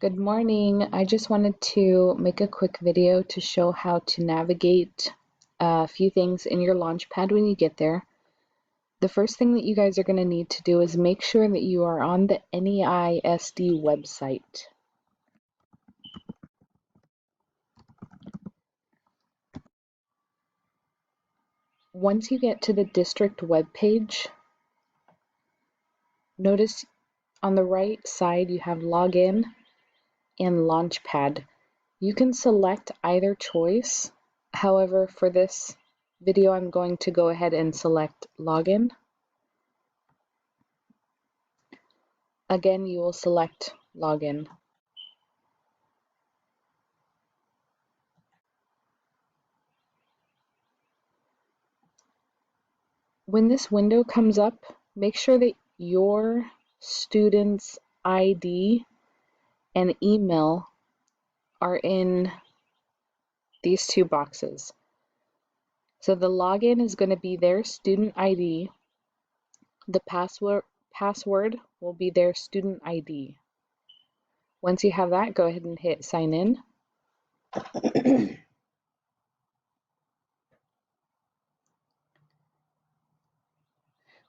Good morning. I just wanted to make a quick video to show how to navigate a few things in your Launchpad when you get there. The first thing that you guys are going to need to do is make sure that you are on the NEISD website. Once you get to the district webpage, notice on the right side you have Login and Launchpad. You can select either choice. However, for this video, I'm going to go ahead and select Login. Again, you will select Login. When this window comes up, make sure that your student's ID and email are in these two boxes. So the login is going to be their student ID. The password will be their student ID. Once you have that, go ahead and hit sign in.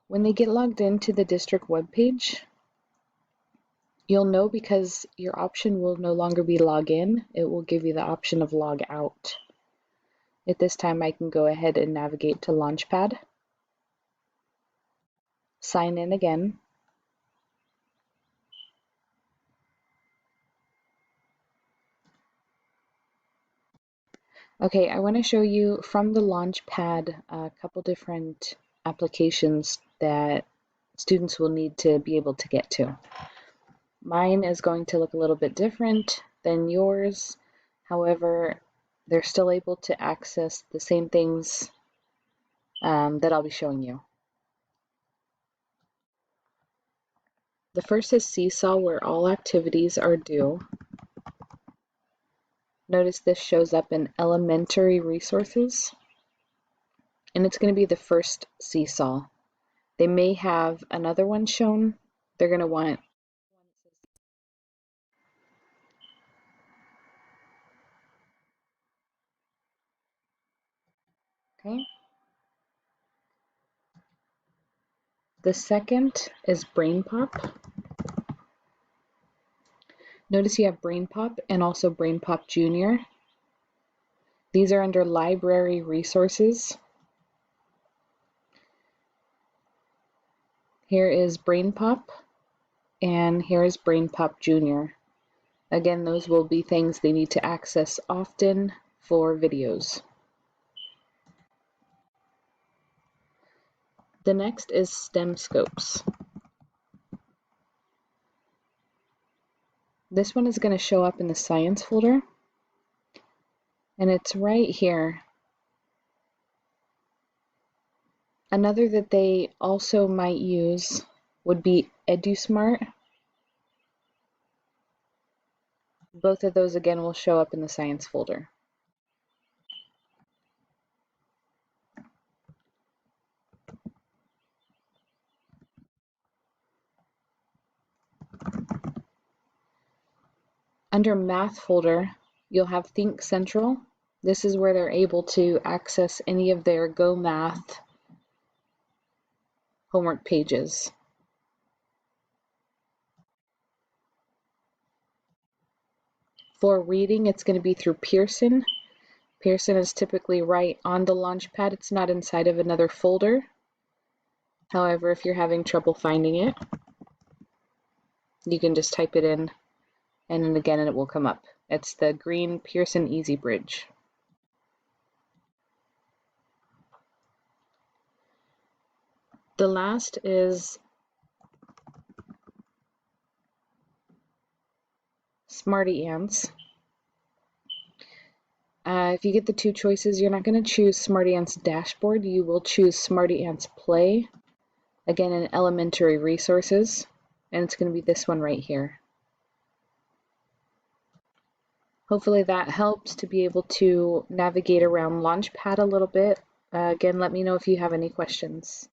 When they get logged into the district webpage, you'll know because your option will no longer be log in, it will give you the option of log out. At this time, I can go ahead and navigate to Launchpad, sign in again, okay, I want to show you from the Launchpad a couple different applications that students will need to be able to get to. Mine is going to look a little bit different than yours. However, they're still able to access the same things that I'll be showing you. The first is Seesaw, where all activities are due. Notice this shows up in elementary resources, and it's going to be the first Seesaw. They may have another one shown. They're going to want okay. The second is Brain Pop. Notice you have Brain Pop and also Brain Pop Junior. These are under library resources. Here is Brain Pop, and here is Brain Pop Junior. Again, those will be things they need to access often for videos. The next is STEM Scopes. This one is going to show up in the Science folder, and it's right here. Another that they also might use would be EduSmart. Both of those again will show up in the Science folder. Under Math folder, you'll have Think Central. This is where they're able to access any of their Go Math homework pages. For reading, it's going to be through Pearson. Pearson is typically right on the Launchpad. It's not inside of another folder. However, if you're having trouble finding it, you can just type it in, and then again it will come up. It's the green Pearson Easy Bridge. The last is Smarty Ants. If you get the two choices, you're not going to choose Smarty Ants Dashboard. You will choose Smarty Ants Play, again in Elementary Resources, and it's going to be this one right here. Hopefully that helps to be able to navigate around Launchpad a little bit. Again, let me know if you have any questions.